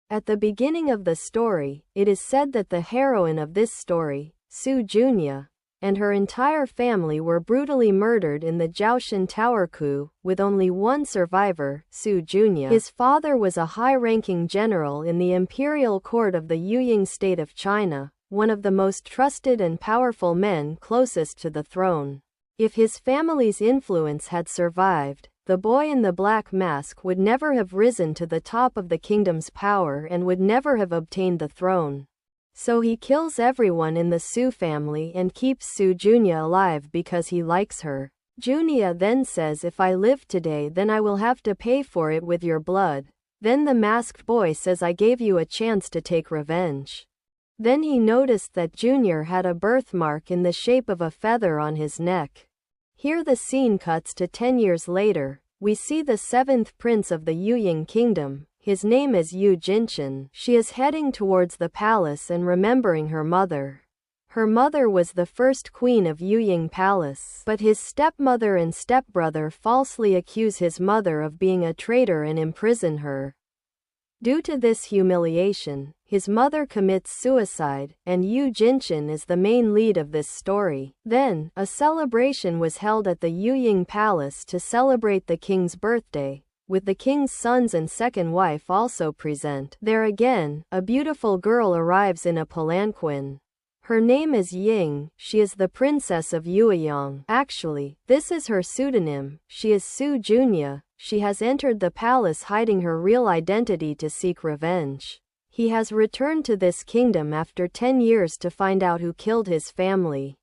At the beginning of the story, it is said that the heroine of this story, Su Junya, and her entire family were brutally murdered in the Jiaoshan Tower coup, with only one survivor, Su Junya. His father was a high-ranking general in the imperial court of the Yuying state of China, one of the most trusted and powerful men closest to the throne. If his family's influence had survived, the boy in the black mask would never have risen to the top of the kingdom's power and would never have obtained the throne. So he kills everyone in the Su family and keeps Su Junya alive because he likes her. Junya then says, "If I live today, then I will have to pay for it with your blood." Then the masked boy says, "I gave you a chance to take revenge." Then he noticed that Junior had a birthmark in the shape of a feather on his neck. Here the scene cuts to 10 years later. We see the 7th prince of the Yuying kingdom. His name is Yu Jinchen. She is heading towards the palace and remembering her mother. Her mother was the first queen of Yuying Palace, but his stepmother and stepbrother falsely accuse his mother of being a traitor and imprison her. Due to this humiliation, his mother commits suicide, and Yu Jinchen is the main lead of this story. Then, a celebration was held at the Yuying Palace to celebrate the king's birthday, with the king's sons and second wife also present. There again, a beautiful girl arrives in a palanquin. Her name is Ying. She is the princess of Yueyang. Actually, this is her pseudonym. She is Su Junya. She has entered the palace hiding her real identity to seek revenge. He has returned to this kingdom after 10 years to find out who killed his family.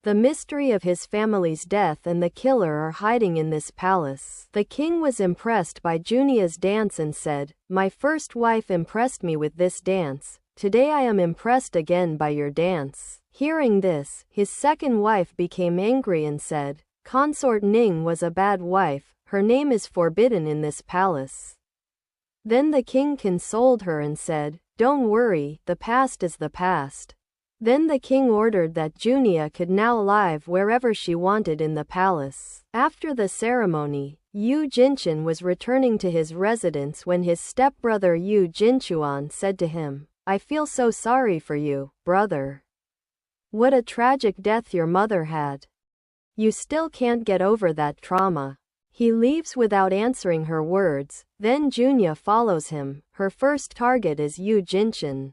The mystery of his family's death and the killer are hiding in this palace. The king was impressed by Junia's dance and said, "My first wife impressed me with this dance. Today I am impressed again by your dance." Hearing this, his second wife became angry and said, "Consort Ning was a bad wife. Her name is forbidden in this palace." Then the king consoled her and said, "Don't worry, the past is the past." Then the king ordered that Junia could now live wherever she wanted in the palace. After the ceremony, Yu Jinchen was returning to his residence when his stepbrother Yu Jinchuan said to him, "I feel so sorry for you, brother. What a tragic death your mother had. You still can't get over that trauma." He leaves without answering her words. Then Junya follows him. Her first target is Yu Jinchen.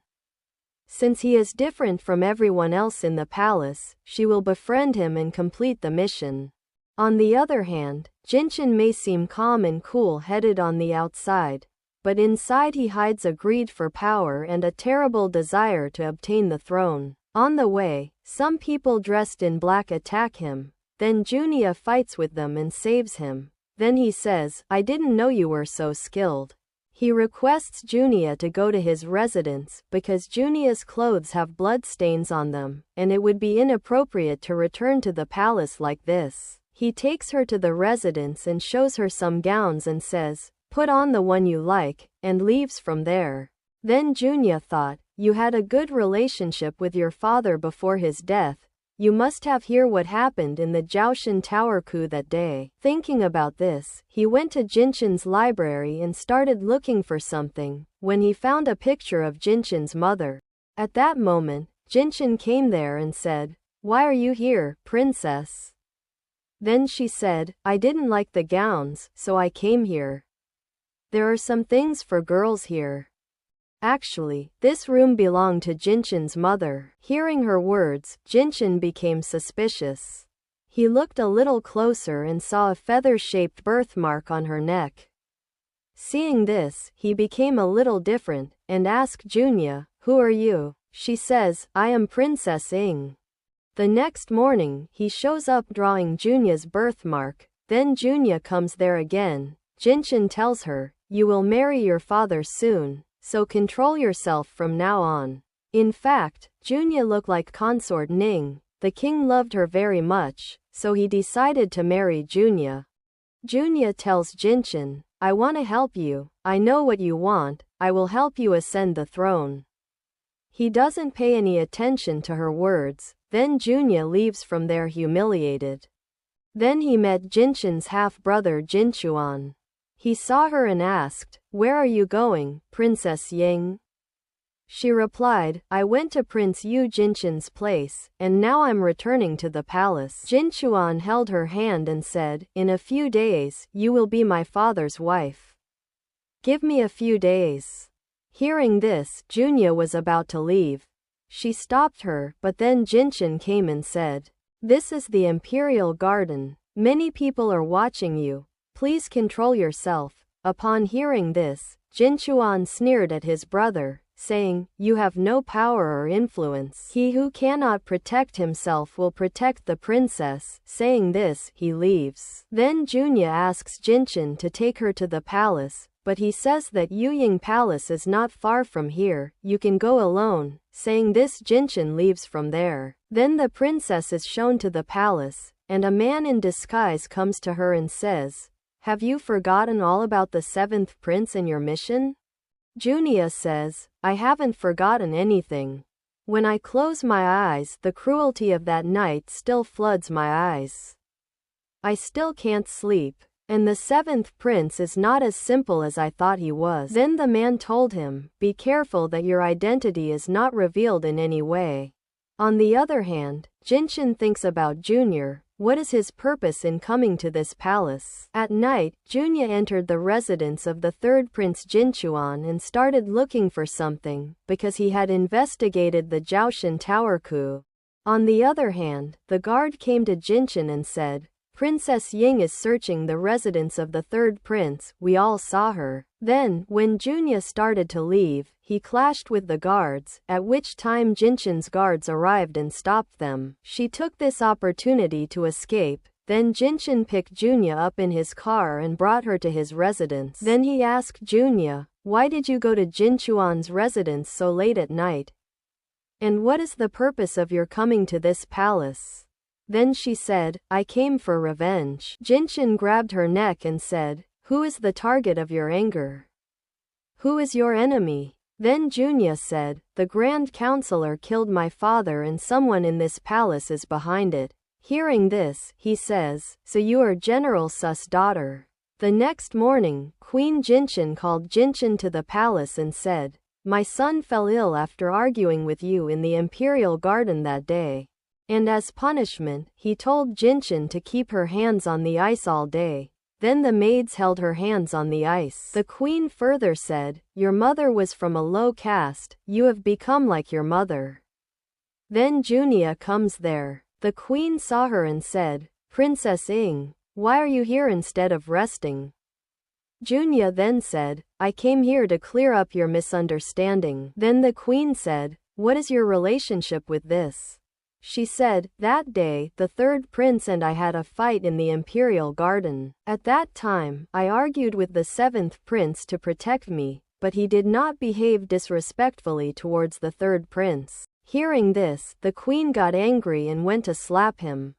Since he is different from everyone else in the palace, she will befriend him and complete the mission. On the other hand, Jinchen may seem calm and cool-headed on the outside, but inside he hides a greed for power and a terrible desire to obtain the throne. On the way, some people dressed in black attack him. Then Junia fights with them and saves him. Then he says, "I didn't know you were so skilled." He requests Junia to go to his residence, because Junia's clothes have blood stains on them, and it would be inappropriate to return to the palace like this. He takes her to the residence and shows her some gowns and says, "Put on the one you like," and leaves from there. Then Junia thought, "You had a good relationship with your father before his death. You must have heard what happened in the Jiaoshan Tower coup that day." Thinking about this, he went to Jinchen's library and started looking for something, when he found a picture of Jinchen's mother. At that moment, Jinchen came there and said, "Why are you here, princess?" Then she said, "I didn't like the gowns, so I came here. There are some things for girls here." Actually, this room belonged to Jinchen's mother. Hearing her words, Jinchen became suspicious. He looked a little closer and saw a feather-shaped birthmark on her neck. Seeing this, he became a little different, and asked Junia, "Who are you?" She says, "I am Princess Ying." The next morning, he shows up drawing Junia's birthmark. Then Junia comes there again. Jinchen tells her, "You will marry your father soon, so control yourself from now on." In fact, Junia looked like Consort Ning. The king loved her very much, so he decided to marry Junia. Junia tells Jinchen, "I want to help you. I know what you want. I will help you ascend the throne." He doesn't pay any attention to her words. Then Junia leaves from there humiliated. Then he met Jinchen's half-brother Jinchuan. He saw her and asked, "Where are you going, Princess Ying?" She replied, "I went to Prince Yu Jinchun's place, and now I'm returning to the palace." Jinchuan held her hand and said, "In a few days, you will be my father's wife. Give me a few days." Hearing this, Junya was about to leave. She stopped her, but then Jinchun came and said, "This is the Imperial Garden. Many people are watching you. Please control yourself." Upon hearing this, Jinchuan sneered at his brother, saying, "You have no power or influence. He who cannot protect himself will protect the princess." Saying this, he leaves. Then Junya asks Jinchun to take her to the palace, but he says that Yuying Palace is not far from here, you can go alone. Saying this, Jinchun leaves from there. Then the princess is shown to the palace, and a man in disguise comes to her and says, "Have you forgotten all about the seventh prince and your mission?" Junya says, "I haven't forgotten anything. When I close my eyes, the cruelty of that night still floods my eyes. I still can't sleep. And the seventh prince is not as simple as I thought he was." Then the man told him, "Be careful that your identity is not revealed in any way." On the other hand, Jinchun thinks about Junior. What is his purpose in coming to this palace? At night, Junya entered the residence of the third prince Jinchuan and started looking for something, because he had investigated the Jiaoshan Tower coup. On the other hand, the guard came to Jinchun and said, "Princess Ying is searching the residence of the third prince, we all saw her." Then, when Junya started to leave, he clashed with the guards, at which time Jinchun's guards arrived and stopped them. She took this opportunity to escape. Then Jinchun picked Junya up in his car and brought her to his residence. Then he asked Junya, "Why did you go to Jinchuan's residence so late at night? And what is the purpose of your coming to this palace?" Then she said, "I came for revenge." Jinchun grabbed her neck and said, "Who is the target of your anger? Who is your enemy?" Then Junya said, "The Grand Counselor killed my father and someone in this palace is behind it." Hearing this, he says, "So you are General Su's daughter." The next morning, Queen Jinchun called Jinchun to the palace and said, "My son fell ill after arguing with you in the Imperial Garden that day. And as punishment, he told Jinchun to keep her hands on the ice all day." Then the maids held her hands on the ice. The queen further said, "Your mother was from a low caste, you have become like your mother." Then Junya comes there. The queen saw her and said, "Princess Ying, why are you here instead of resting?" Junya then said, "I came here to clear up your misunderstanding." Then the queen said, "What is your relationship with this?" She said, "That day, the third prince and I had a fight in the Imperial Garden. At that time, I argued with the seventh prince to protect me, but he did not behave disrespectfully towards the third prince." Hearing this, the queen got angry and went to slap him.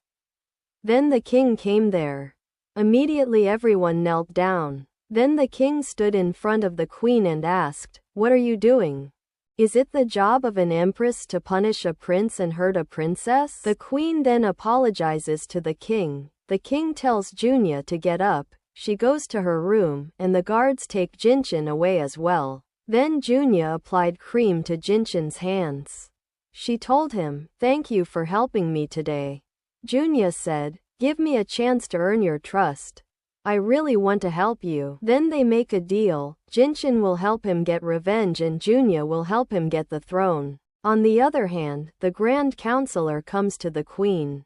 Then the king came there. Immediately everyone knelt down. Then the king stood in front of the queen and asked, "What are you doing? Is it the job of an empress to punish a prince and hurt a princess?" The queen then apologizes to the king. The king tells Junya to get up. She goes to her room, and the guards take Jinchun away as well. Then Junya applied cream to Jinchun's hands. She told him, "Thank you for helping me today." Junya said, "Give me a chance to earn your trust. I really want to help you." Then they make a deal. Jinchun will help him get revenge and Junya will help him get the throne. On the other hand, the Grand Counselor comes to the queen.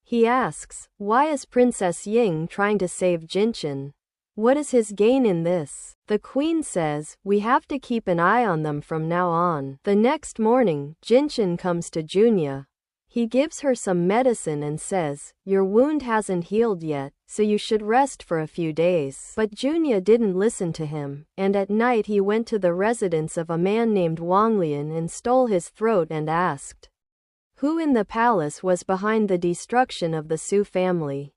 He asks, "Why is Princess Ying trying to save Jinchun? What is his gain in this?" The queen says, "We have to keep an eye on them from now on." The next morning, Jinchun comes to Junya. He gives her some medicine and says, "Your wound hasn't healed yet, so you should rest for a few days." But Junya didn't listen to him, and at night he went to the residence of a man named Wang Lian and stole his throat and asked, "Who in the palace was behind the destruction of the Su family?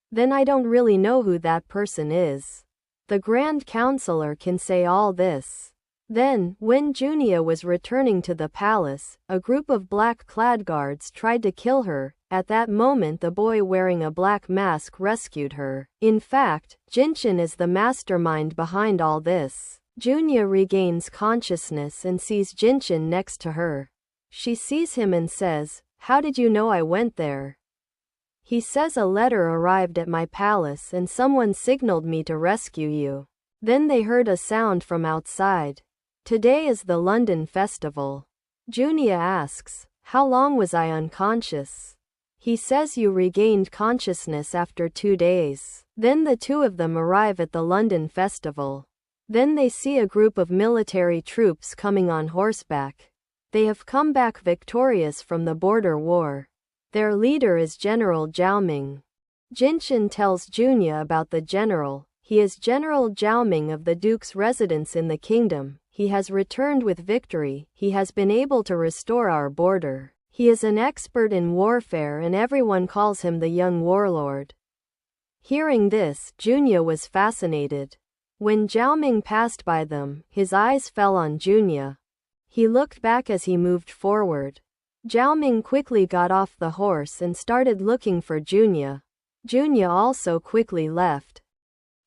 Then I don't really know who that person is. The Grand Counselor can say all this." Then, when Junya was returning to the palace, a group of black-clad guards tried to kill her. At that moment the boy wearing a black mask rescued her. In fact, Jinshin is the mastermind behind all this. Junya regains consciousness and sees Jinshin next to her. She sees him and says, "How did you know I went there?" He says, "A letter arrived at my palace and someone signaled me to rescue you." Then they heard a sound from outside. Today is the London Festival. Junya asks, "How long was I unconscious?" He says, "You regained consciousness after 2 days." Then the two of them arrive at the London Festival. Then they see a group of military troops coming on horseback. They have come back victorious from the border war. Their leader is General Zhaoming. Jinshin tells Junya about the general. He is General Zhaoming of the Duke's residence in the kingdom. He has returned with victory. He has been able to restore our border. He is an expert in warfare and everyone calls him the young warlord. Hearing this, Junya was fascinated. When Zhaoming passed by them, his eyes fell on Junya. He looked back as he moved forward. Zhaoming quickly got off the horse and started looking for Junya. Junya also quickly left.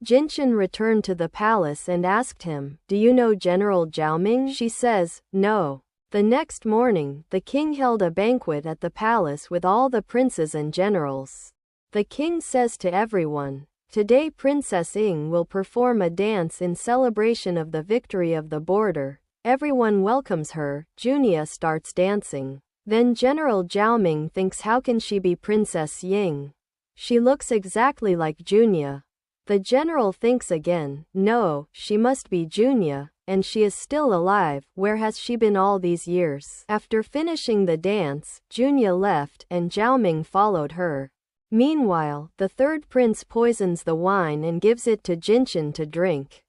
Jinshin returned to the palace and asked him, "Do you know General Zhaoming?" She says, "No." The next morning, the king held a banquet at the palace with all the princes and generals. The king says to everyone, "Today Princess Ying will perform a dance in celebration of the victory of the border." Everyone welcomes her. Junya starts dancing. Then General Zhaoming thinks, how can she be Princess Ying? She looks exactly like Junya. The general thinks again, no, she must be Junya, and she is still alive. Where has she been all these years? After finishing the dance, Junya left and Zhaoming followed her. Meanwhile, the third prince poisons the wine and gives it to Jinshin to drink.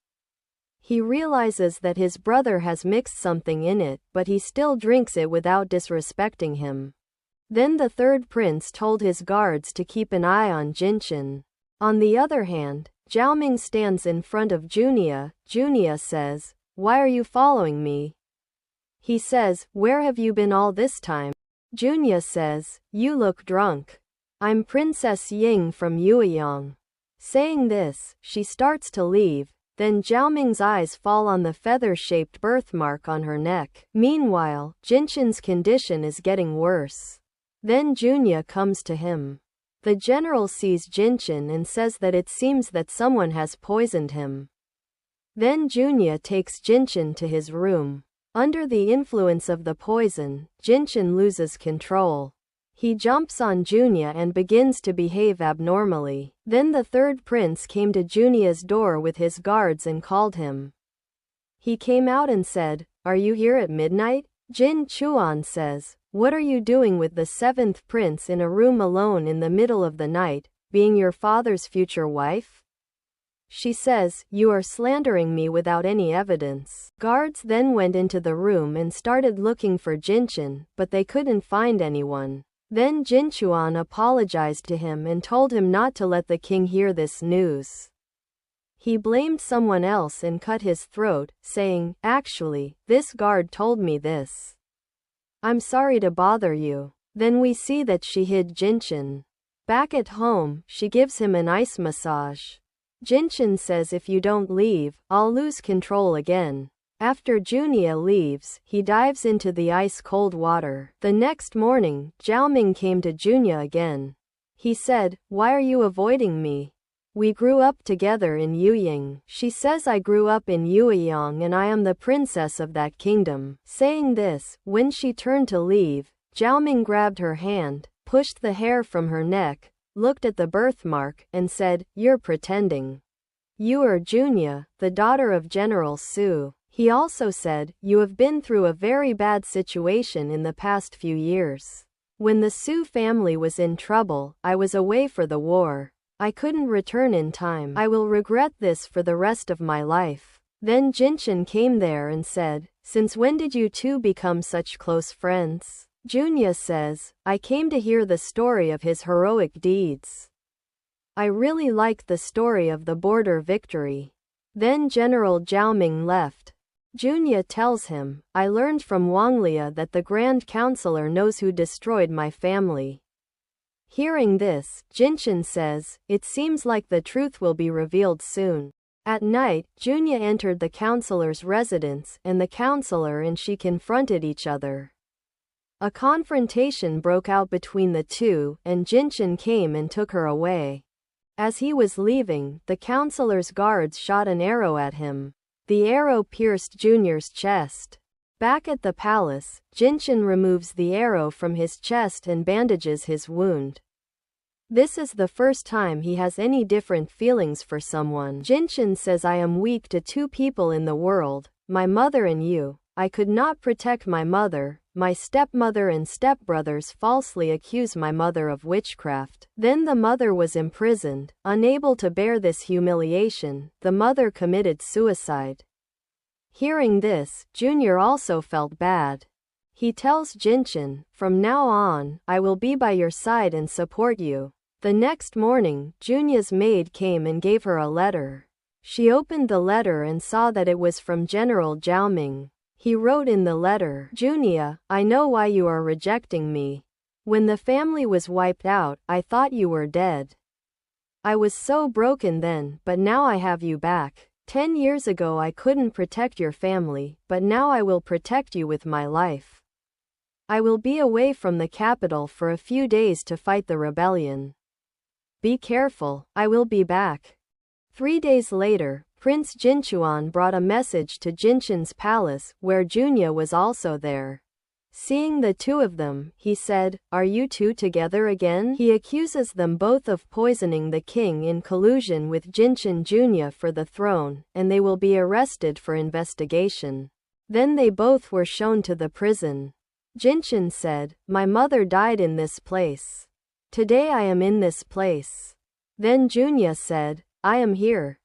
He realizes that his brother has mixed something in it, but he still drinks it without disrespecting him. Then the third prince told his guards to keep an eye on Jinshin. On the other hand, Zhaoming stands in front of Junya. Junya says, "Why are you following me?" He says, "Where have you been all this time?" Junya says, "You look drunk. I'm Princess Ying from Yueyang." Saying this, she starts to leave. Then Zhaoming's eyes fall on the feather-shaped birthmark on her neck. Meanwhile, Jinshin's condition is getting worse. Then Junya comes to him. The general sees Jinshin and says that it seems that someone has poisoned him. Then Junya takes Jinshin to his room. Under the influence of the poison, Jinshin loses control. He jumps on Junya and begins to behave abnormally. Then the third prince came to Junya's door with his guards and called him. He came out and said, "Are you here at midnight?" Jin Chuan says, "What are you doing with the seventh prince in a room alone in the middle of the night, being your father's future wife?" She says, "You are slandering me without any evidence." Guards then went into the room and started looking for Jinshin, but they couldn't find anyone. Then Jinchuan apologized to him and told him not to let the king hear this news. He blamed someone else and cut his throat, saying, "Actually, this guard told me this. I'm sorry to bother you." Then we see that she hid Jinshin. Back at home, she gives him an ice massage. Jinshin says, "If you don't leave, I'll lose control again." After Junya leaves, he dives into the ice-cold water. The next morning, Zhaoming came to Junya again. He said, "Why are you avoiding me? We grew up together in Yueyang." She says, "I grew up in Yueyang and I am the princess of that kingdom." Saying this, when she turned to leave, Zhaoming grabbed her hand, pushed the hair from her neck, looked at the birthmark, and said, "You're pretending. You are Junya, the daughter of General Su." He also said, "You have been through a very bad situation in the past few years. When the Su family was in trouble, I was away for the war. I couldn't return in time. I will regret this for the rest of my life." Then Jinshin came there and said, "Since when did you two become such close friends?" Junya says, "I came to hear the story of his heroic deeds. I really liked the story of the border victory." Then General Zhaoming left. Junya tells him, "I learned from Wanglia that the Grand Counselor knows who destroyed my family. Hearing this, Jinshin says, it seems like the truth will be revealed soon. At night, Junya entered the counselor's residence, and the counselor and she confronted each other. A confrontation broke out between the two, and Jinshin came and took her away. As he was leaving, the counselor's guards shot an arrow at him. The arrow pierced Junior's chest. Back at the palace, Jinshin removes the arrow from his chest and bandages his wound. This is the first time he has any different feelings for someone. Jinshin says, I am weak to two people in the world, my mother and you. I could not protect my mother. My stepmother and stepbrothers falsely accuse my mother of witchcraft. Then the mother was imprisoned. Unable to bear this humiliation, the mother committed suicide. Hearing this, Junior also felt bad. He tells Jinshin, from now on, I will be by your side and support you. The next morning, Junya's maid came and gave her a letter. She opened the letter and saw that it was from General Zhaoming. He wrote in the letter, Junya, I know why you are rejecting me. When the family was wiped out, I thought you were dead. I was so broken then, but now I have you back. 10 years ago I couldn't protect your family, but now I will protect you with my life. I will be away from the capital for a few days to fight the rebellion. Be careful, I will be back. 3 days later, Prince Jinchuan brought a message to Jinshin's palace, where Junya was also there. Seeing the two of them, he said, Are you two together again? He accuses them both of poisoning the king in collusion with Jinshin Junya for the throne, and they will be arrested for investigation. Then they both were shown to the prison. Jinshin said, My mother died in this place. Today I am in this place. Then Junya said, I am here.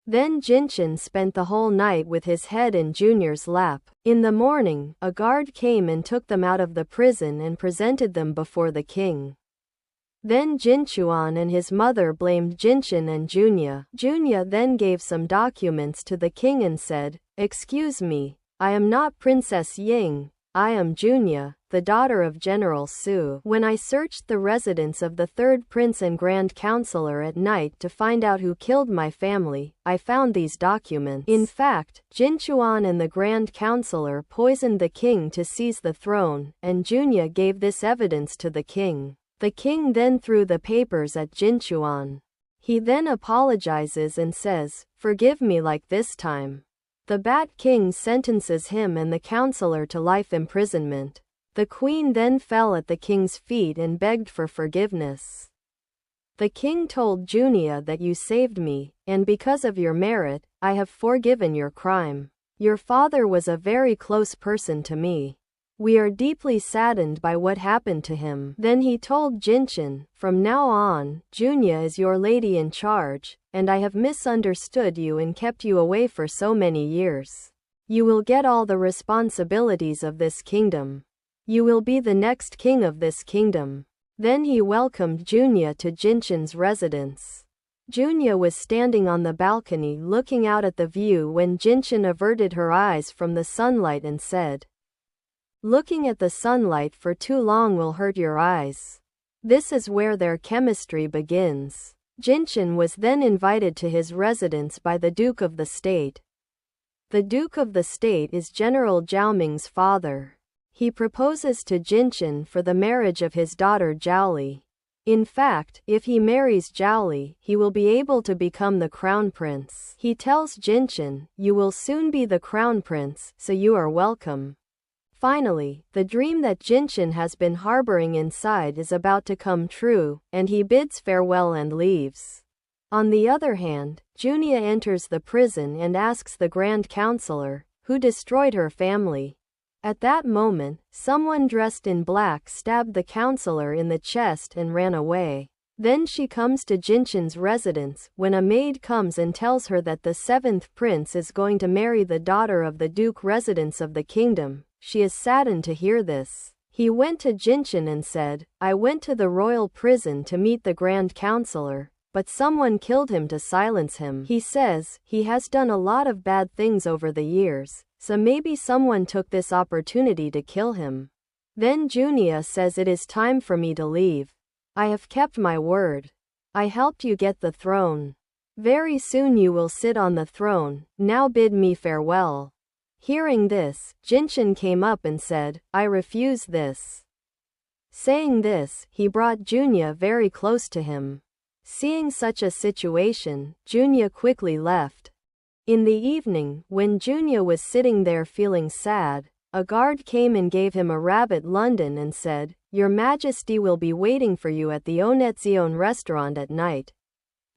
Then Jinshin spent the whole night with his head in Junior's lap. In the morning, a guard came and took them out of the prison and presented them before the king. Then Jinchuan and his mother blamed Jinshin and Junya. Junya then gave some documents to the king and said, Excuse me, I am not Princess Ying. I am Junya, the daughter of General Su. When I searched the residence of the third prince and grand counselor at night to find out who killed my family, I found these documents. In fact, Jinchuan and the grand counselor poisoned the king to seize the throne, and Junya gave this evidence to the king. The king then threw the papers at Jinchuan. He then apologizes and says, Forgive me like this time. The Bat King sentences him and the counselor to life imprisonment. The queen then fell at the king's feet and begged for forgiveness. The king told Junya that you saved me, and because of your merit, I have forgiven your crime. Your father was a very close person to me. We are deeply saddened by what happened to him. Then he told Jinshin, From now on, Junya is your lady in charge, and I have misunderstood you and kept you away for so many years. You will get all the responsibilities of this kingdom. You will be the next king of this kingdom. Then he welcomed Junya to Jinshin's residence. Junya was standing on the balcony looking out at the view when Jinshin averted her eyes from the sunlight and said, Looking at the sunlight for too long will hurt your eyes. This is where their chemistry begins. Jinshin was then invited to his residence by the Duke of the State. The Duke of the State is General Zhaoming's father. He proposes to Jinshin for the marriage of his daughter Zhaoli. In fact, if he marries Zhaoli, he will be able to become the crown prince. He tells Jinshin, You will soon be the crown prince, so you are welcome. Finally, the dream that Jinshin has been harboring inside is about to come true, and he bids farewell and leaves. On the other hand, Junya enters the prison and asks the Grand Counselor, who destroyed her family. At that moment, someone dressed in black stabbed the counselor in the chest and ran away. Then she comes to Jinshin's residence, when a maid comes and tells her that the seventh prince is going to marry the daughter of the Duke residence of the kingdom. She is saddened to hear this. He went to Jinshin and said, I went to the royal prison to meet the Grand Counselor, but someone killed him to silence him. He says, he has done a lot of bad things over the years, so maybe someone took this opportunity to kill him. Then Junya says it is time for me to leave. I have kept my word. I helped you get the throne. Very soon you will sit on the throne, now bid me farewell. Hearing this, Jinchen came up and said, I refuse this. Saying this, he brought Junya very close to him. Seeing such a situation, Junya quickly left. In the evening, when Junya was sitting there feeling sad, a guard came and gave him a rabbit London and said, Your Majesty will be waiting for you at the Onetzion restaurant at night.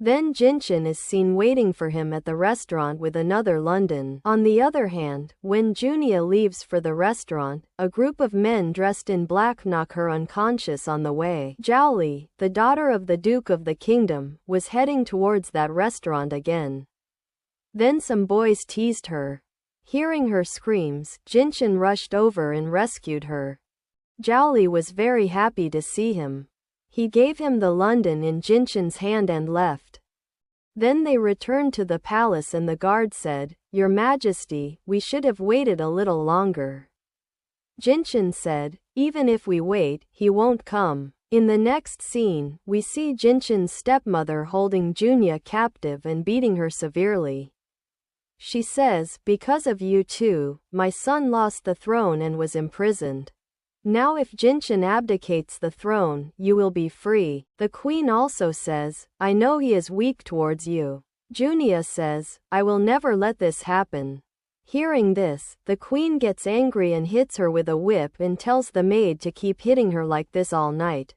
Then Jinchen is seen waiting for him at the restaurant with another London. On the other hand, when Junya leaves for the restaurant, a group of men dressed in black knock her unconscious on the way. Zhaoli, the daughter of the Duke of the Kingdom, was heading towards that restaurant again. Then some boys teased her. Hearing her screams, Jinchen rushed over and rescued her. Zhaoli was very happy to see him. He gave him the London in Jinchen's hand and left. Then they returned to the palace and the guard said, Your Majesty, we should have waited a little longer. Jinchen said, Even if we wait, he won't come. In the next scene, we see Jinchen's stepmother holding Junya captive and beating her severely. She says, Because of you two, my son lost the throne and was imprisoned. Now if Jinchen abdicates the throne, you will be free. The queen also says, I know he is weak towards you. Junya says, I will never let this happen. Hearing this, the queen gets angry and hits her with a whip and tells the maid to keep hitting her like this all night.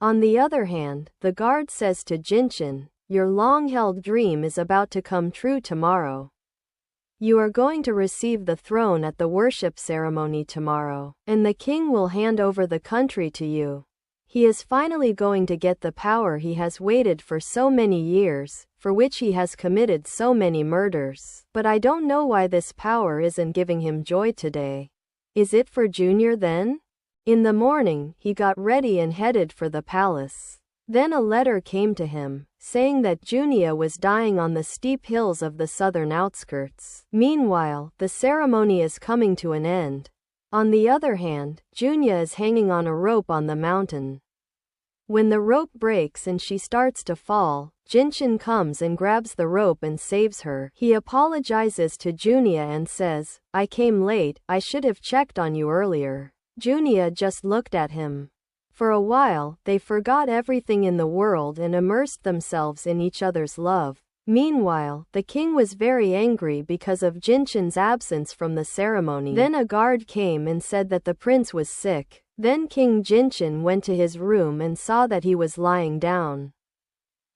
On the other hand, the guard says to Jinchen, Your long-held dream is about to come true tomorrow. You are going to receive the throne at the worship ceremony tomorrow, and the king will hand over the country to you. He is finally going to get the power he has waited for so many years, for which he has committed so many murders. But I don't know why this power isn't giving him joy today. Is it for Junior then? In the morning, he got ready and headed for the palace. Then a letter came to him, saying that Junya was dying on the steep hills of the southern outskirts. Meanwhile, the ceremony is coming to an end. On the other hand, Junya is hanging on a rope on the mountain. When the rope breaks and she starts to fall, Jinchen comes and grabs the rope and saves her. He apologizes to Junya and says, I came late, I should have checked on you earlier. Junya just looked at him. For a while, they forgot everything in the world and immersed themselves in each other's love. Meanwhile, the king was very angry because of Jinchen's absence from the ceremony. Then a guard came and said that the prince was sick. Then King Jinchen went to his room and saw that he was lying down.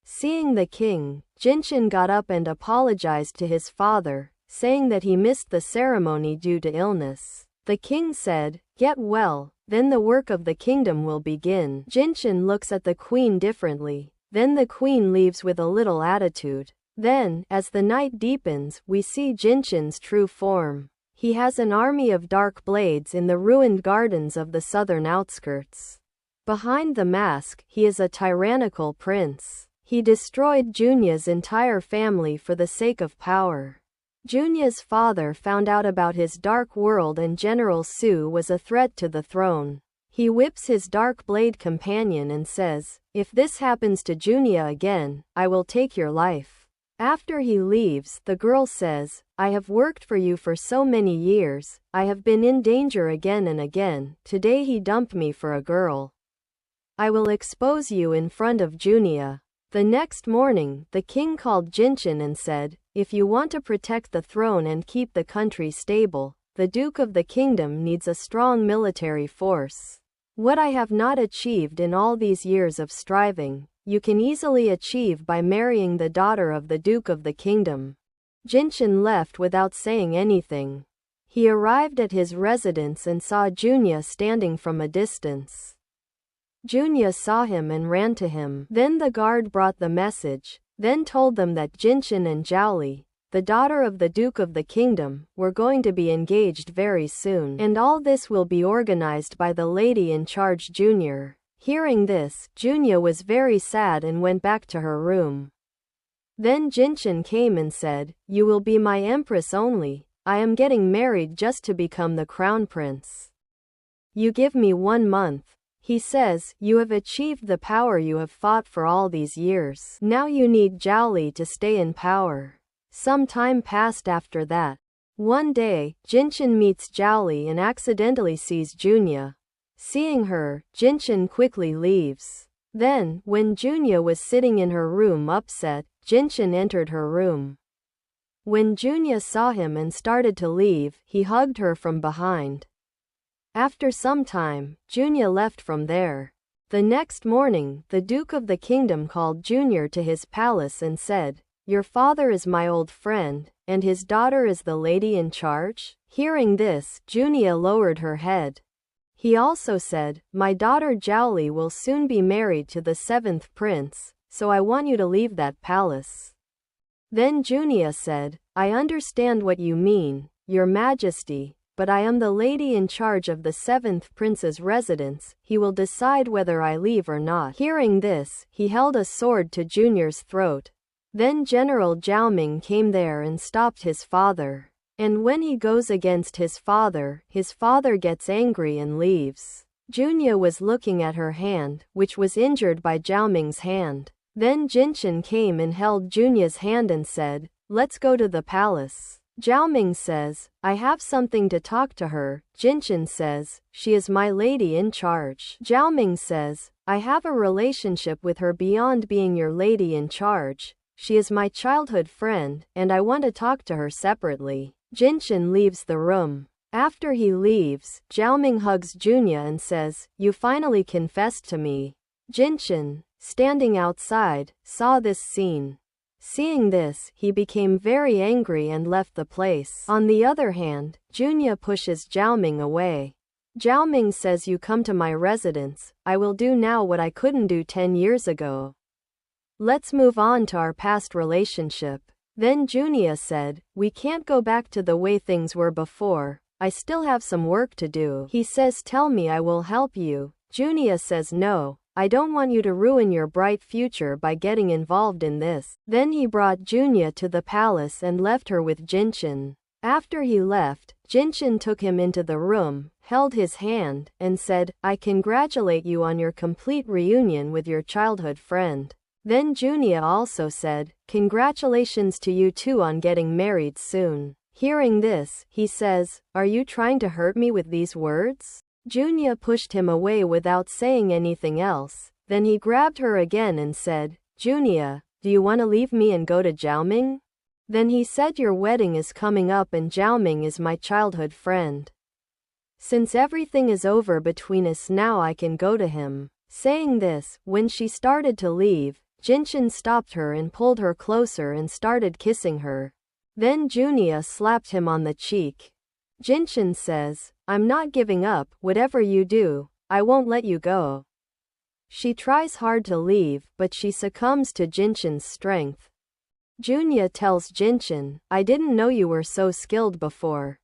Seeing the king, Jinchen got up and apologized to his father, saying that he missed the ceremony due to illness. The king said, Get well, then the work of the kingdom will begin. Jinchen looks at the queen differently. Then the queen leaves with a little attitude. Then, as the night deepens, we see Jinchen's true form. He has an army of dark blades in the ruined gardens of the southern outskirts. Behind the mask, he is a tyrannical prince. He destroyed Junya's entire family for the sake of power. Junya's father found out about his dark world and General Su was a threat to the throne. He whips his dark blade companion and says, If this happens to Junya again, I will take your life. After he leaves, the girl says, I have worked for you for so many years, I have been in danger again and again, today he dumped me for a girl. I will expose you in front of Junya. The next morning, the king called Jinchen and said, If you want to protect the throne and keep the country stable, the Duke of the Kingdom needs a strong military force. What I have not achieved in all these years of striving, you can easily achieve by marrying the daughter of the Duke of the Kingdom. Jinchen left without saying anything. He arrived at his residence and saw Junya standing from a distance. Junya saw him and ran to him. Then the guard brought the message, then told them that Jinchen and Zhaoli, the daughter of the Duke of the Kingdom, were going to be engaged very soon. And all this will be organized by the lady in charge Junior. Hearing this, Junya was very sad and went back to her room. Then Jinchen came and said, You will be my empress only. I am getting married just to become the crown prince. You give me 1 month. He says, you have achieved the power you have fought for all these years. Now you need Zhao to stay in power. Some time passed after that. One day, Jinchen meets Zhao and accidentally sees Junya. Seeing her, Jinchen quickly leaves. Then, when Junya was sitting in her room upset, Jinchen entered her room. When Junya saw him and started to leave, he hugged her from behind. After some time, Junya left from there. The next morning, the Duke of the Kingdom called Junior to his palace and said, "Your father is my old friend, and his daughter is the lady in charge?" Hearing this, Junya lowered her head. He also said, "My daughter Zhao will soon be married to the 7th prince, so I want you to leave that palace." Then Junya said, "I understand what you mean, Your Majesty, but I am the lady in charge of the 7th prince's residence. He will decide whether I leave or not." Hearing this, he held a sword to Junior's throat. Then General Zhao came there and stopped his father. And when he goes against his father gets angry and leaves. Junya was looking at her hand, which was injured by Zhao hand. Then Jinchen came and held Junya's hand and said, "Let's go to the palace." Zhao says, "I have something to talk to her." Jinchen says, "She is my lady in charge." Zhao says, "I have a relationship with her beyond being your lady in charge. She is my childhood friend, and I want to talk to her separately." Jinchen leaves the room. After he leaves, Zhao hugs Junya and says, "You finally confessed to me." Jinchen, standing outside, saw this scene. Seeing this, he became very angry and left the place. On the other hand, Junya pushes Zhao away. Zhao says, "You come to my residence, I will do now what I couldn't do 10 years ago. Let's move on to our past relationship." Then Junya said, "We can't go back to the way things were before. I still have some work to do." He says, "Tell me, I will help you." Junya says, "No, I don't want you to ruin your bright future by getting involved in this." Then he brought Junya to the palace and left her with Jinchen. After he left, Jinchen took him into the room, held his hand, and said, "I congratulate you on your complete reunion with your childhood friend." Then Junya also said, "Congratulations to you too on getting married soon." Hearing this, he says, "Are you trying to hurt me with these words?" Junya pushed him away without saying anything else. Then he grabbed her again and said, "Junya, do you want to leave me and go to Zhao?" Then he said, "Your wedding is coming up and Zhao is my childhood friend. Since everything is over between us now, I can go to him." Saying this, when she started to leave, Jinchen stopped her and pulled her closer and started kissing her. Then Junya slapped him on the cheek. Jinchen says, "I'm not giving up, whatever you do, I won't let you go." She tries hard to leave, but she succumbs to Jinchen's strength. Junya tells Jinchen, "I didn't know you were so skilled before."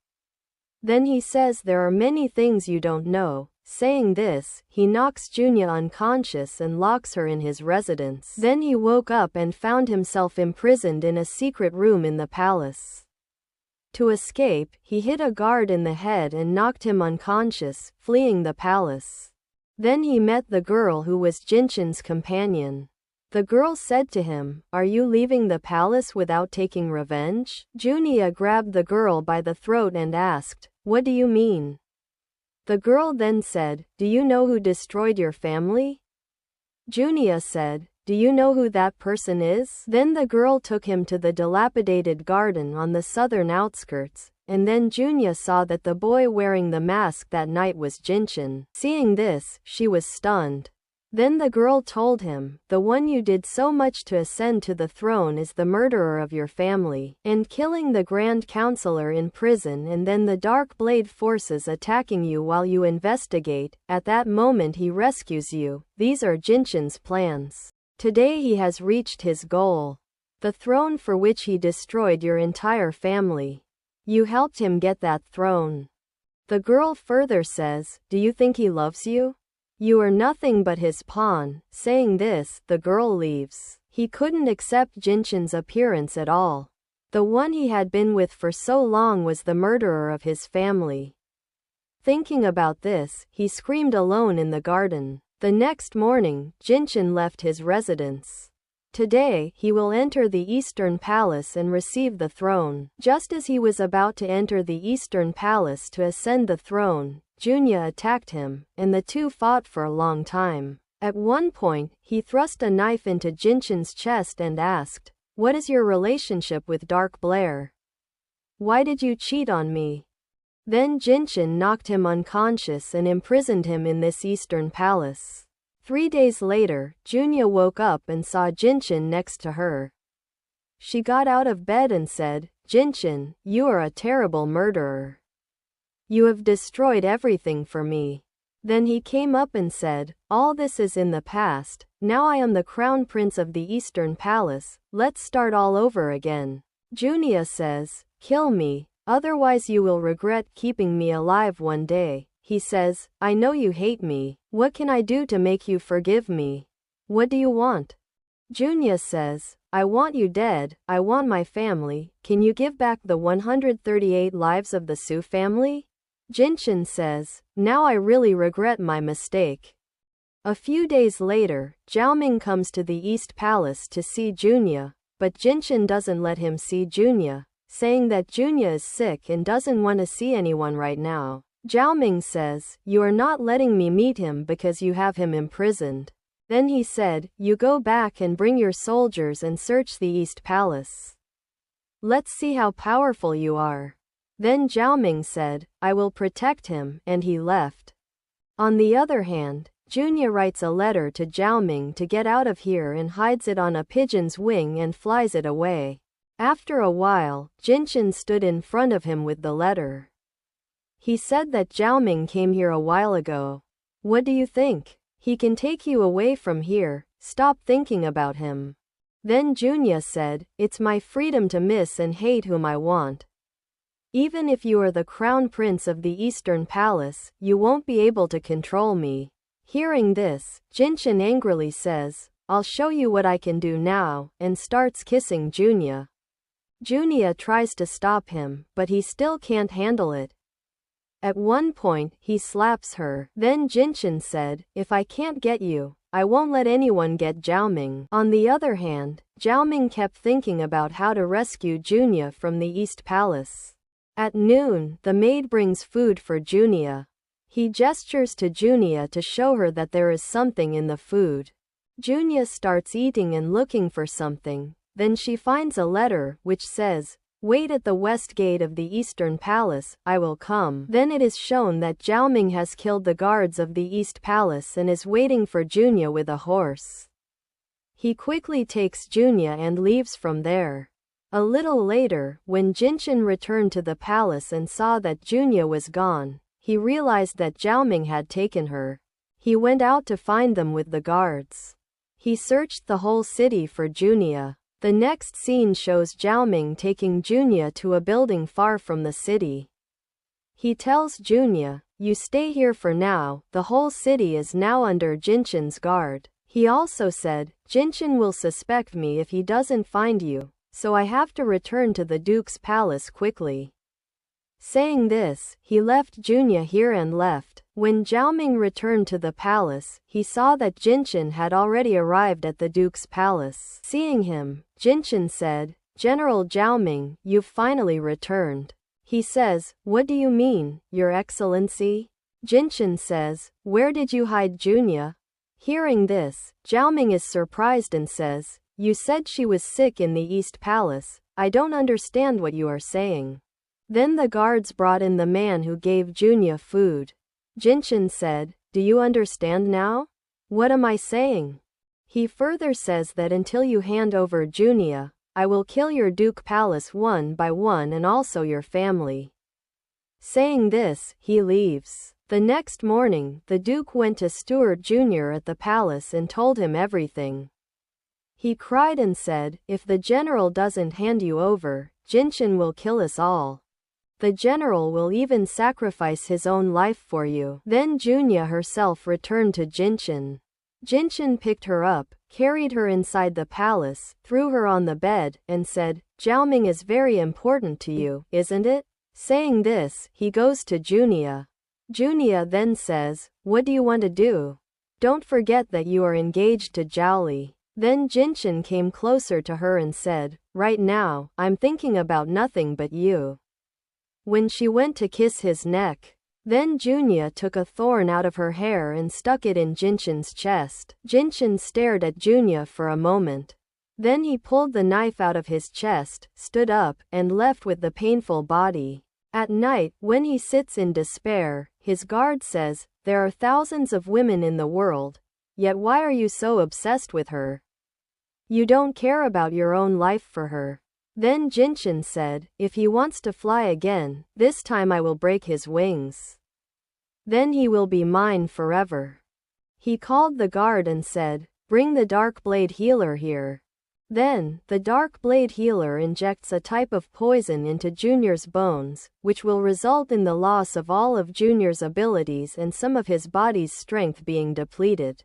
Then he says, "There are many things you don't know." Saying this, he knocks Junya unconscious and locks her in his residence. Then he woke up and found himself imprisoned in a secret room in the palace. To escape, he hit a guard in the head and knocked him unconscious, fleeing the palace. Then he met the girl who was Jinchen's companion. The girl said to him, "Are you leaving the palace without taking revenge?" Junya grabbed the girl by the throat and asked, "What do you mean?" The girl then said, "Do you know who destroyed your family?" Junya said, "Do you know who that person is?" Then the girl took him to the dilapidated garden on the southern outskirts, and then Junya saw that the boy wearing the mask that night was Jinchen. Seeing this, she was stunned. Then the girl told him, "The one you did so much to ascend to the throne is the murderer of your family, and killing the Grand Counselor in prison, and then the Dark Blade forces attacking you while you investigate. At that moment he rescues you. These are Jinchen's plans. Today he has reached his goal. The throne for which he destroyed your entire family. You helped him get that throne." The girl further says, "Do you think he loves you? You are nothing but his pawn." Saying this, the girl leaves. He couldn't accept Jinchen's appearance at all. The one he had been with for so long was the murderer of his family. Thinking about this, he screamed alone in the garden. The next morning, Jinshin left his residence. Today, he will enter the Eastern Palace and receive the throne. Just as he was about to enter the Eastern Palace to ascend the throne, Junya attacked him, and the two fought for a long time. At one point, he thrust a knife into Jinshin's chest and asked, "What is your relationship with Dark Blair? Why did you cheat on me?" Then Jinshin knocked him unconscious and imprisoned him in this Eastern Palace. 3 days later, Junya woke up and saw Jinshin next to her. She got out of bed and said, "Jinshin, you are a terrible murderer. You have destroyed everything for me." Then he came up and said, "All this is in the past, now I am the crown prince of the Eastern Palace, let's start all over again." Junya says, "Kill me, otherwise you will regret keeping me alive one day." He says, "I know you hate me, what can I do to make you forgive me? What do you want?" Junya says, "I want you dead, I want my family, can you give back the 138 lives of the Su family?" Jinshin says, "Now I really regret my mistake." A few days later, Zhaoming comes to the East Palace to see Junya, but Jinshin doesn't let him see Junya, saying that Junya is sick and doesn't want to see anyone right now. Zhaoming says, "You are not letting me meet him because you have him imprisoned." Then he said, "You go back and bring your soldiers and search the East Palace. Let's see how powerful you are." Then Zhaoming said, "I will protect him," and he left. On the other hand, Junya writes a letter to Zhaoming to get out of here and hides it on a pigeon's wing and flies it away. After a while, Jinshin stood in front of him with the letter. He said that Zhaoming came here a while ago. "What do you think? He can take you away from here, stop thinking about him." Then Junya said, "It's my freedom to miss and hate whom I want. Even if you are the crown prince of the Eastern Palace, you won't be able to control me." Hearing this, Jinshin angrily says, "I'll show you what I can do now," and starts kissing Junya. Junya tries to stop him, but he still can't handle it. At one point, he slaps her. Then Jinshin said, "If I can't get you, I won't let anyone get Zhaoming." On the other hand, Zhaoming kept thinking about how to rescue Junya from the East Palace. At noon, the maid brings food for Junya. He gestures to Junya to show her that there is something in the food. Junya starts eating and looking for something. Then she finds a letter, which says, "Wait at the west gate of the Eastern Palace, I will come." Then it is shown that Zhaoming has killed the guards of the East Palace and is waiting for Junya with a horse. He quickly takes Junya and leaves from there. A little later, when Jinshin returned to the palace and saw that Junya was gone, he realized that Zhaoming had taken her. He went out to find them with the guards. He searched the whole city for Junya. The next scene shows Zhaoming taking Junya to a building far from the city. He tells Junya, "You stay here for now, the whole city is now under Jinshin's guard." He also said, "Jinshin will suspect me if he doesn't find you, so I have to return to the Duke's palace quickly." Saying this, he left Junya here and left. When Zhaoming returned to the palace, he saw that Jinshin had already arrived at the Duke's palace. Seeing him, Jinshin said, "General Zhaoming, you've finally returned." He says, "What do you mean, Your Excellency?" Jinshin says, "Where did you hide Junya?" Hearing this, Zhaoming is surprised and says, "You said she was sick in the East Palace, I don't understand what you are saying." Then the guards brought in the man who gave Junya food. Jinshin said, "Do you understand now? What am I saying?" He further says that until you hand over Junya, I will kill your Duke Palace one by one and also your family. Saying this, he leaves. The next morning, the Duke went to Stuart Jr. at the palace and told him everything. He cried and said, "If the general doesn't hand you over, Jinshin will kill us all. The general will even sacrifice his own life for you." Then Junya herself returned to Jinshin. Jinshin picked her up, carried her inside the palace, threw her on the bed, and said, "Zhaoming is very important to you, isn't it?" Saying this, he goes to Junya. Junia then says, "What do you want to do? Don't forget that you are engaged to Jiaoli." Then Jinshin came closer to her and said, "Right now, I'm thinking about nothing but you." When she went to kiss his neck, then Junia took a thorn out of her hair and stuck it in Jinshin's chest. Jinshin stared at Junia for a moment. Then he pulled the knife out of his chest, stood up, and left with the painful body. At night, when he sits in despair, his guard says, "There are thousands of women in the world, yet why are you so obsessed with her? You don't care about your own life for her." Then Jinshin said, "If he wants to fly again, this time I will break his wings. Then he will be mine forever." He called the guard and said, "Bring the Dark Blade Healer here." Then, the Dark Blade Healer injects a type of poison into Junior's bones, which will result in the loss of all of Junior's abilities and some of his body's strength being depleted.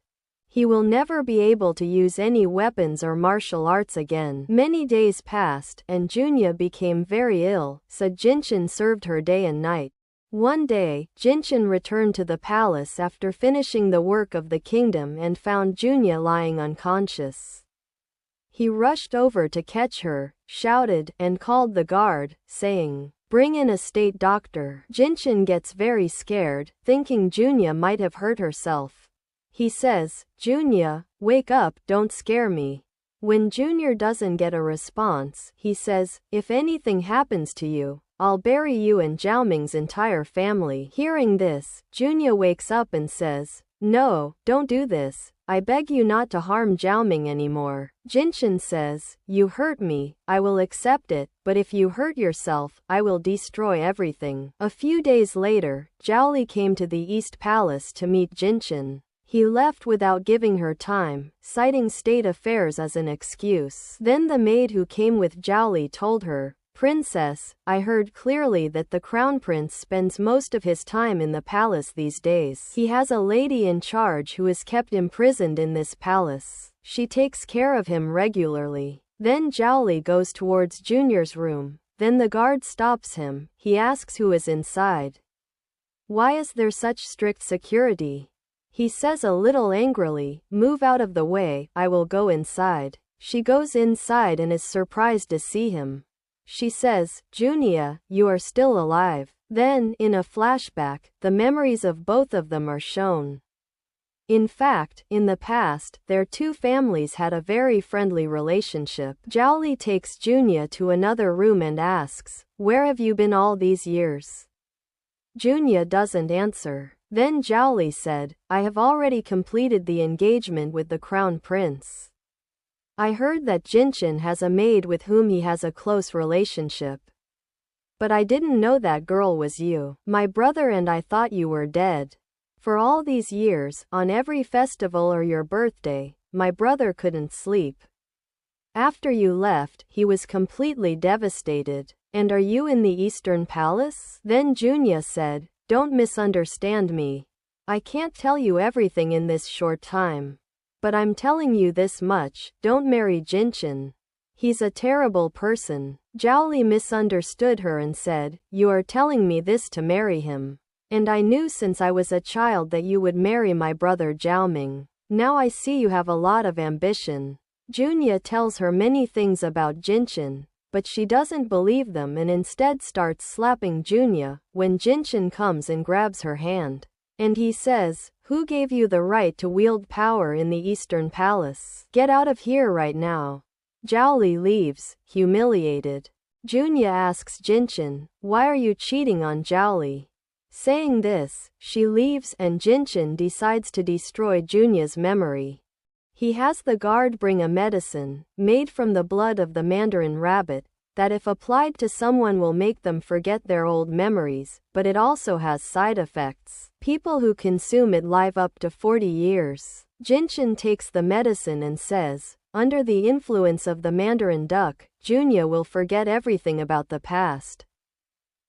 He will never be able to use any weapons or martial arts again. Many days passed, and Junia became very ill, so Jinshin served her day and night. One day, Jinshin returned to the palace after finishing the work of the kingdom and found Junia lying unconscious. He rushed over to catch her, shouted, and called the guard, saying, "Bring in a state doctor." Jinshin gets very scared, thinking Junia might have hurt herself. He says, "Junia, wake up, don't scare me." When Junior doesn't get a response, he says, "If anything happens to you, I'll bury you and Zhaoming's entire family." Hearing this, Junia wakes up and says, "No, don't do this. I beg you not to harm Zhaoming anymore." Jinshin says, "You hurt me, I will accept it, but if you hurt yourself, I will destroy everything." A few days later, Jiaoli came to the East Palace to meet Jinshin. He left without giving her time, citing state affairs as an excuse. Then the maid who came with Jiaoli told her, "Princess, I heard clearly that the crown prince spends most of his time in the palace these days. He has a lady in charge who is kept imprisoned in this palace. She takes care of him regularly." Then Jiaoli goes towards Junior's room. Then the guard stops him. He asks who is inside. "Why is there such strict security?" He says a little angrily, "Move out of the way, I will go inside." She goes inside and is surprised to see him. She says, "Junia, you are still alive." Then, in a flashback, the memories of both of them are shown. In fact, in the past, their two families had a very friendly relationship. Jiaoli takes Junia to another room and asks, "Where have you been all these years?" Junia doesn't answer. Then Jiaoli said, "I have already completed the engagement with the crown prince. I heard that Jinshin has a maid with whom he has a close relationship. But I didn't know that girl was you. My brother and I thought you were dead. For all these years, on every festival or your birthday, my brother couldn't sleep. After you left, he was completely devastated. And are you in the Eastern Palace?" Then Junia said, "Don't misunderstand me. I can't tell you everything in this short time. But I'm telling you this much, don't marry Jinshin. He's a terrible person." Jiaoli misunderstood her and said, "You are telling me this to marry him. And I knew since I was a child that you would marry my brother Zhaoming. Now I see you have a lot of ambition." Junia tells her many things about Jinshin, but she doesn't believe them and instead starts slapping Junia when Jinshin comes and grabs her hand. And he says, "Who gave you the right to wield power in the Eastern Palace? Get out of here right now." Jiaoli leaves, humiliated. Junia asks Jinshin, "Why are you cheating on Jiaoli?" Saying this, she leaves and Jinshin decides to destroy Junia's memory. He has the guard bring a medicine, made from the blood of the Mandarin rabbit, that if applied to someone will make them forget their old memories, but it also has side effects. People who consume it live up to 40 years. Jinshin takes the medicine and says, "Under the influence of the Mandarin duck, Junia will forget everything about the past.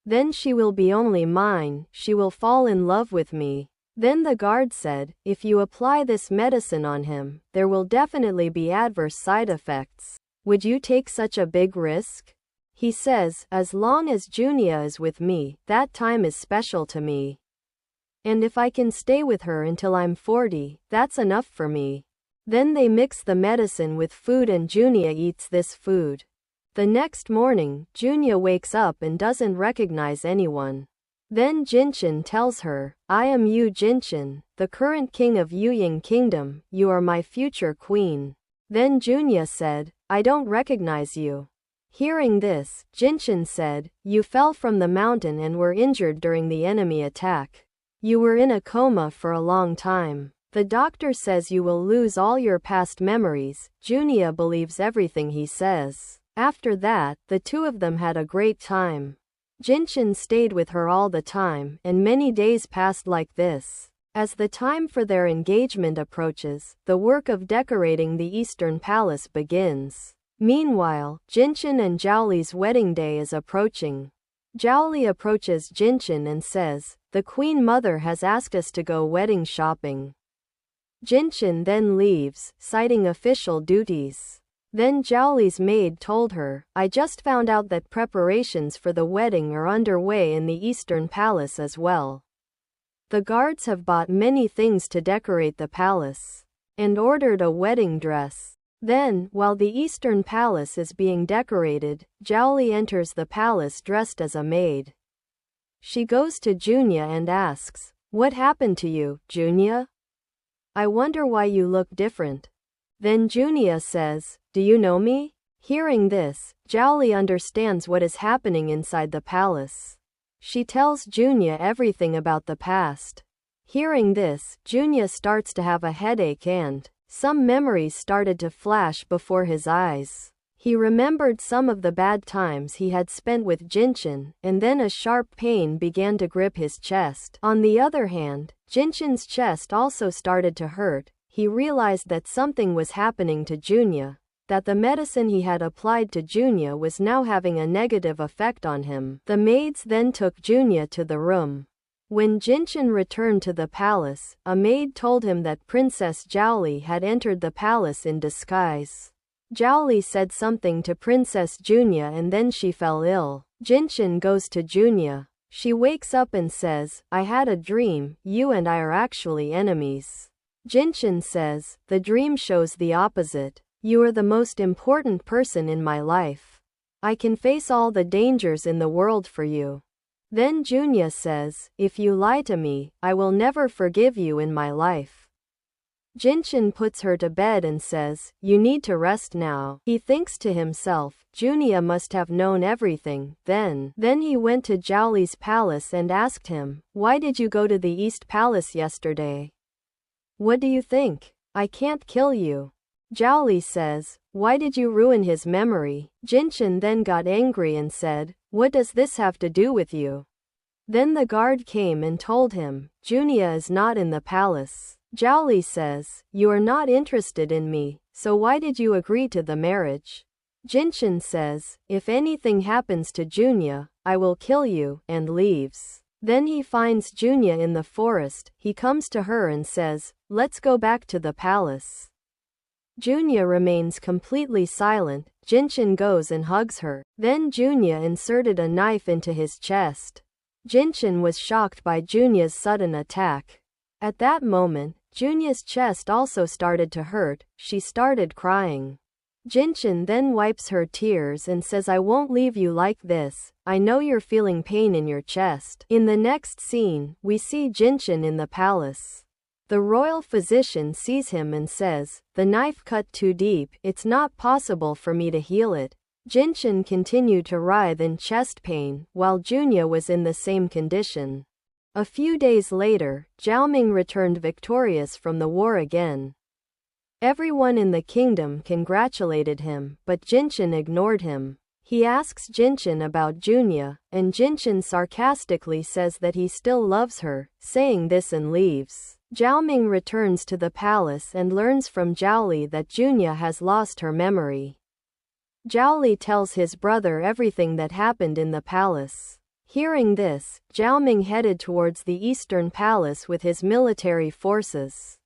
Then she will be only mine, she will fall in love with me." Then the guard said, "If you apply this medicine on him, there will definitely be adverse side effects. Would you take such a big risk?" He says, "As long as Junia is with me, that time is special to me." And if I can stay with her until I'm 40, that's enough for me. Then they mix the medicine with food and Junia eats this food. The next morning, Junia wakes up and doesn't recognize anyone. Then Jinchen tells her, I am Yu Jinchen, the current king of Yuying Kingdom, you are my future queen. Then Junia said, I don't recognize you. Hearing this, Jinchen said, you fell from the mountain and were injured during the enemy attack. You were in a coma for a long time. The doctor says you will lose all your past memories. Junia believes everything he says. After that, the two of them had a great time. Jinchen stayed with her all the time, and many days passed like this. As the time for their engagement approaches, the work of decorating the Eastern Palace begins. Meanwhile, Jinchen and Zhaoli's wedding day is approaching. Zhaoli approaches Jinchen and says, the Queen Mother has asked us to go wedding shopping. Jinchen then leaves, citing official duties. Then Zhaoli's maid told her, I just found out that preparations for the wedding are underway in the Eastern Palace as well. The guards have bought many things to decorate the palace, and ordered a wedding dress. Then, while the Eastern Palace is being decorated, Zhaoli enters the palace dressed as a maid. She goes to Junia and asks, what happened to you, Junia? I wonder why you look different. Then Junia says, do you know me? Hearing this, Zhaoli understands what is happening inside the palace. She tells Junia everything about the past. Hearing this, Junia starts to have a headache and some memories started to flash before his eyes. He remembered some of the bad times he had spent with Jinchen, and then a sharp pain began to grip his chest. On the other hand, Jinchen's chest also started to hurt. He realized that something was happening to Junia, that the medicine he had applied to Junia was now having a negative effect on him. The maids then took Junia to the room. When Jinchen returned to the palace, a maid told him that Princess Zhaoli had entered the palace in disguise. Zhaoli said something to Princess Junia and then she fell ill. Jinchen goes to Junia. She wakes up and says, I had a dream, you and I are actually enemies. Jinchen says, the dream shows the opposite. You are the most important person in my life. I can face all the dangers in the world for you. Then Junia says, if you lie to me, I will never forgive you in my life. Jinchen puts her to bed and says, you need to rest now. He thinks to himself, Junia must have known everything. Then he went to Zhaoli's palace and asked him, why did you go to the East Palace yesterday? What do you think? I can't kill you. Zhaoli says, why did you ruin his memory? Jinchen then got angry and said, what does this have to do with you? Then the guard came and told him, Junia is not in the palace. Zhaoli says, you are not interested in me, so why did you agree to the marriage? Jinchen says, if anything happens to Junia, I will kill you, and leaves. Then he finds Junia in the forest. He comes to her and says, let's go back to the palace. Junia remains completely silent. Jinchen goes and hugs her. Then Junia inserted a knife into his chest. Jinchen was shocked by Junia's sudden attack. At that moment, Junia's chest also started to hurt. She started crying. Jinchen then wipes her tears and says, I won't leave you like this. I know you're feeling pain in your chest. In the next scene, we see Jinchen in the palace. The royal physician sees him and says, the knife cut too deep, it's not possible for me to heal it. Jinchen continued to writhe in chest pain, while Junia was in the same condition. A few days later, Zhaoming returned victorious from the war again. Everyone in the kingdom congratulated him, but Jinchen ignored him. He asks Jinchen about Junia, and Jinchen sarcastically says that he still loves her, saying this and leaves. Zhaoming returns to the palace and learns from Zhaoli that Junia has lost her memory. Zhaoli tells his brother everything that happened in the palace. Hearing this, Zhaoming headed towards the Eastern Palace with his military forces.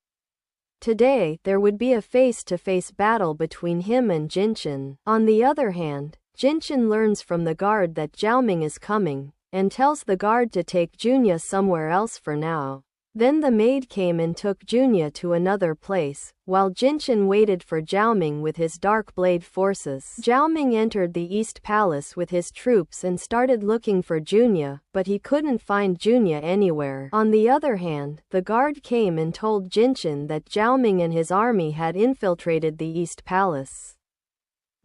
Today, there would be a face-to-face battle between him and Jinchen. On the other hand, Jinchen learns from the guard that Zhaoming is coming, and tells the guard to take Junia somewhere else for now. Then the maid came and took Junya to another place, while Jinshin waited for Zhaoming with his dark blade forces. Zhaoming entered the East Palace with his troops and started looking for Junya, but he couldn't find Junya anywhere. On the other hand, the guard came and told Jinshin that Zhaoming and his army had infiltrated the East Palace.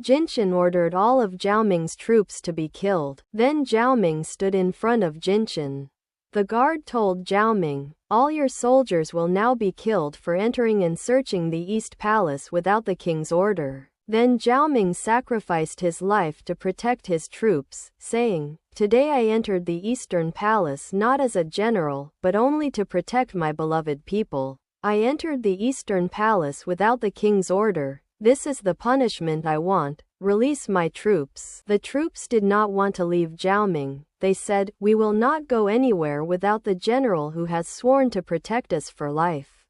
Jinshin ordered all of Zhaoming's troops to be killed. Then Zhaoming stood in front of Jinshin. The guard told Zhaoming, "All your soldiers will now be killed for entering and searching the East Palace without the king's order." Then Zhaoming sacrificed his life to protect his troops, saying, "Today I entered the Eastern Palace not as a general, but only to protect my beloved people. I entered the Eastern Palace without the king's order. This is the punishment I want. Release my troops." The troops did not want to leave Zhaoming. They said, "We will not go anywhere without the general who has sworn to protect us for life."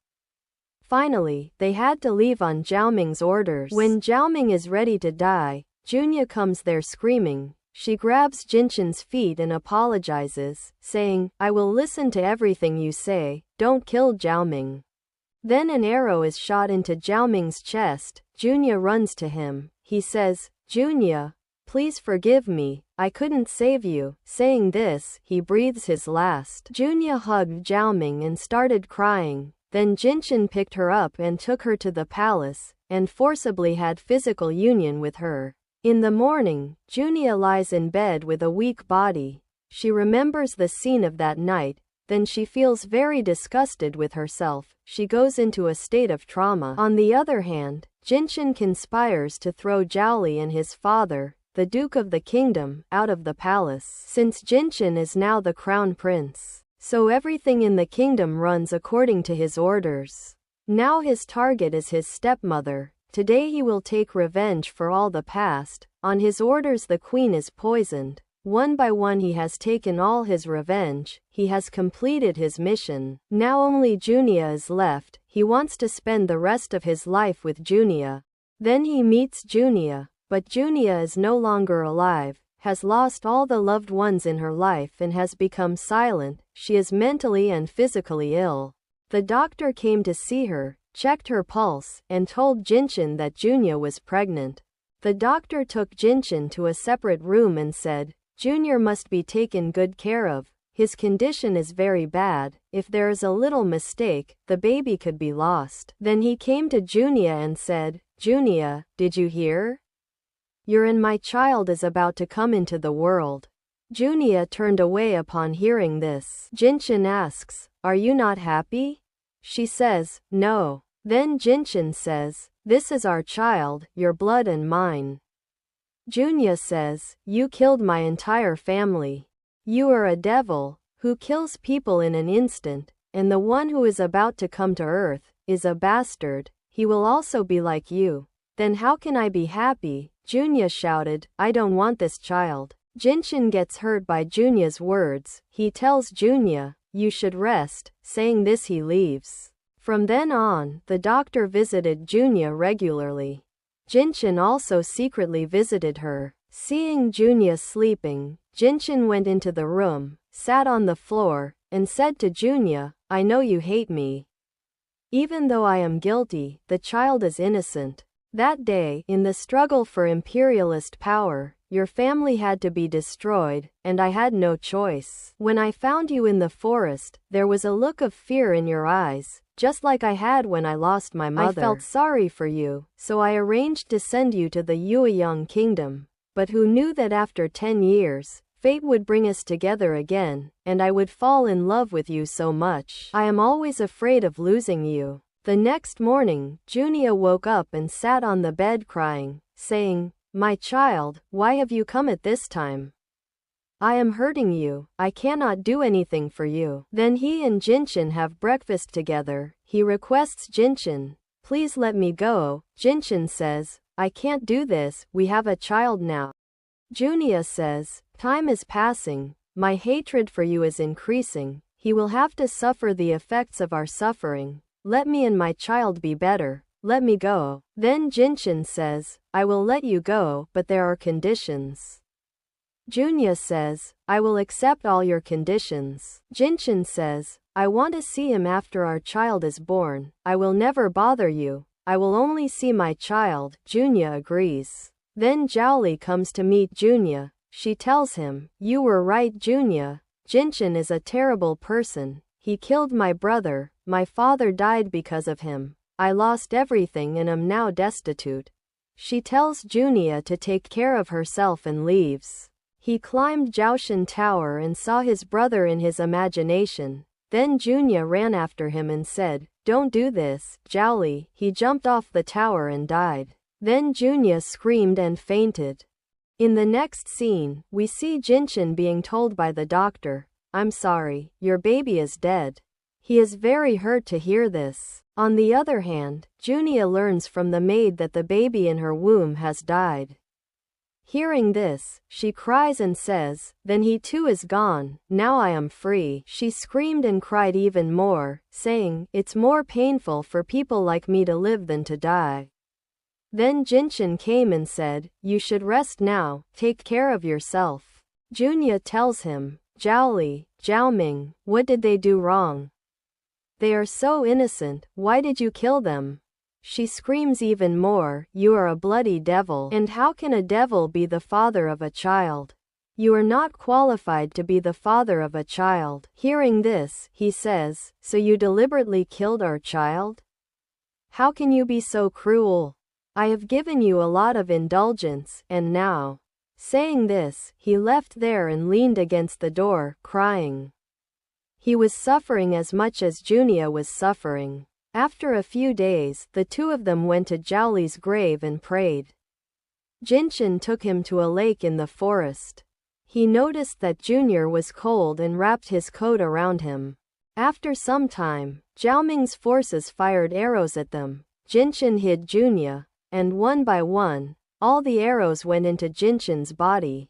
Finally, they had to leave on Zhaoming's orders. When Zhaoming is ready to die, Junya comes there screaming. She grabs Jinshin's feet and apologizes, saying, "I will listen to everything you say, don't kill Zhaoming." Then an arrow is shot into Zhaoming's chest. Junya runs to him. He says, "Junya, please forgive me, I couldn't save you." Saying this, he breathes his last. Junya hugged Zhaoming and started crying. Then Jinshin picked her up and took her to the palace, and forcibly had physical union with her. In the morning, Junya lies in bed with a weak body. She remembers the scene of that night. Then she feels very disgusted with herself. She goes into a state of trauma. On the other hand, Jinshin conspires to throw Zhaoli and his father, the Duke of the Kingdom, out of the palace. Since Jinshin is now the crown prince, so everything in the kingdom runs according to his orders. Now his target is his stepmother. Today he will take revenge for all the past. On his orders the queen is poisoned. One by one he has taken all his revenge. He has completed his mission. Now only Junya is left. He wants to spend the rest of his life with Junya. Then he meets Junya, but Junya is no longer alive, has lost all the loved ones in her life and has become silent. She is mentally and physically ill. The doctor came to see her, checked her pulse, and told Jinshin that Junya was pregnant. The doctor took Jinshin to a separate room and said, "Junior must be taken good care of. His condition is very bad. If there is a little mistake, the baby could be lost." Then he came to Junya and said, "Junya, did you hear? My child is about to come into the world." Junya turned away upon hearing this. Jinshin asks, "Are you not happy?" She says, "No." Then Jinshin says, "This is our child, your blood and mine." Junya says, "You killed my entire family. You are a devil, who kills people in an instant, and the one who is about to come to earth, is a bastard. He will also be like you. Then how can I be happy?" Junya shouted, "I don't want this child." Jinshin gets hurt by Junya's words. He tells Junya, "You should rest." Saying this he leaves. From then on, the doctor visited Junya regularly. Jinshin also secretly visited her. Seeing Junya sleeping, Jinshin went into the room, sat on the floor, and said to Junya, "I know you hate me. Even though I am guilty, the child is innocent. That day, in the struggle for imperialist power, your family had to be destroyed, and I had no choice. When I found you in the forest, there was a look of fear in your eyes, just like I had when I lost my mother. I felt sorry for you, so I arranged to send you to the Yueyang kingdom. But who knew that after 10 years, fate would bring us together again, and I would fall in love with you so much. I am always afraid of losing you." The next morning, Junya woke up and sat on the bed crying, saying, "My child, why have you come at this time? I am hurting you. I cannot do anything for you." Then he and Jinshin have breakfast together. He requests Jinshin, "Please let me go." Jinshin says, "I can't do this, we have a child now." Junya says, "Time is passing. My hatred for you is increasing. He will have to suffer the effects of our suffering. Let me and my child be better. Let me go." Then Jinshin says, "I will let you go, but there are conditions." Junya says, I will accept all your conditions. Jinshin says, I want to see him after our child is born. I will never bother you. I will only see my child. Junya agrees. Then Zhaoli comes to meet Junya. She tells him, you were right, Junya. Jinshin is a terrible person. He killed my brother. My father died because of him. I lost everything and am now destitute. She tells Junya to take care of herself and leaves. He climbed Jiaoshan Tower and saw his brother in his imagination. Then Junya ran after him and said, don't do this, Zhaoli. He jumped off the tower and died. Then Junya screamed and fainted. In the next scene, we see Jinshin being told by the doctor, I'm sorry, your baby is dead. He is very hurt to hear this. On the other hand, Junya learns from the maid that the baby in her womb has died. Hearing this, she cries and says, then he too is gone, now I am free. She screamed and cried even more, saying, it's more painful for people like me to live than to die. Then Jinshin came and said, you should rest now, take care of yourself. Junya tells him, Zhaoli, Zhaoming, what did they do wrong? They are so innocent, why did you kill them? She screams even more, you are a bloody devil, and how can a devil be the father of a child? You are not qualified to be the father of a child. Hearing this, he says, so you deliberately killed our child? How can you be so cruel? I have given you a lot of indulgence, and now. Saying this, he left there and leaned against the door, crying. He was suffering as much as Junya was suffering. After a few days, the two of them went to Zhaoli's grave and prayed. Jinshin took him to a lake in the forest. He noticed that Junior was cold and wrapped his coat around him. After some time, Zhaoming's forces fired arrows at them. Jinshin hid Junya, and one by one, all the arrows went into Jinshin's body.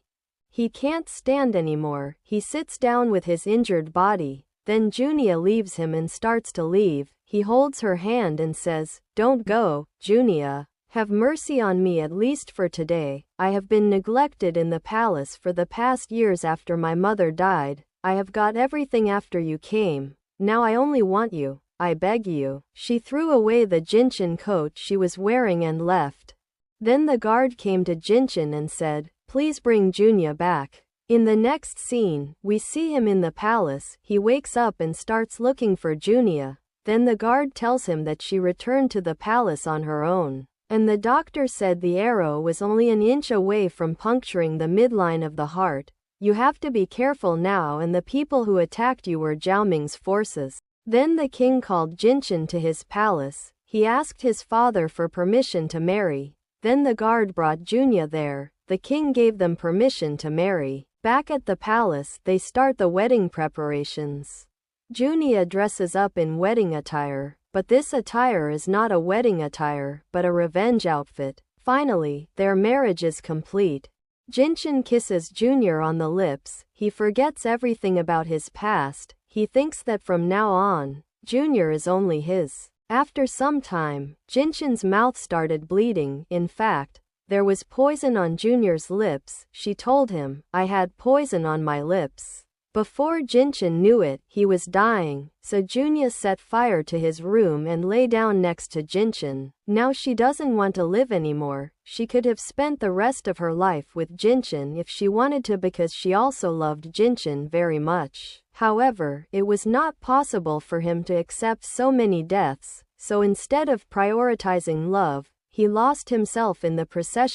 He can't stand anymore. He sits down with his injured body. Then Junya leaves him and starts to leave. He holds her hand and says, don't go, Junya. Have mercy on me at least for today. I have been neglected in the palace for the past years after my mother died. I have got everything after you came. Now I only want you. I beg you. She threw away the Jinshin coat she was wearing and left. Then the guard came to Jinshin and said, please bring Junya back. In the next scene, we see him in the palace. He wakes up and starts looking for Junya. Then the guard tells him that she returned to the palace on her own. And the doctor said the arrow was only an inch away from puncturing the midline of the heart. You have to be careful now, and the people who attacked you were Zhaoming's forces. Then the king called Jinshin to his palace. He asked his father for permission to marry. Then the guard brought Junya there. The king gave them permission to marry. Back at the palace, they start the wedding preparations. Junya dresses up in wedding attire, but this attire is not a wedding attire, but a revenge outfit. Finally, their marriage is complete. Jinshin kisses Junior on the lips. He forgets everything about his past. He thinks that from now on, Junior is only his. After some time, Jinshin's mouth started bleeding. In fact, there was poison on Junior's lips. She told him, I had poison on my lips. Before Jinshin knew it, he was dying, so Junya set fire to his room and lay down next to Jinshin. Now she doesn't want to live anymore. She could have spent the rest of her life with Jinshin if she wanted to, because she also loved Jinshin very much. However, it was not possible for him to accept so many deaths, so instead of prioritizing love, he lost himself in the procession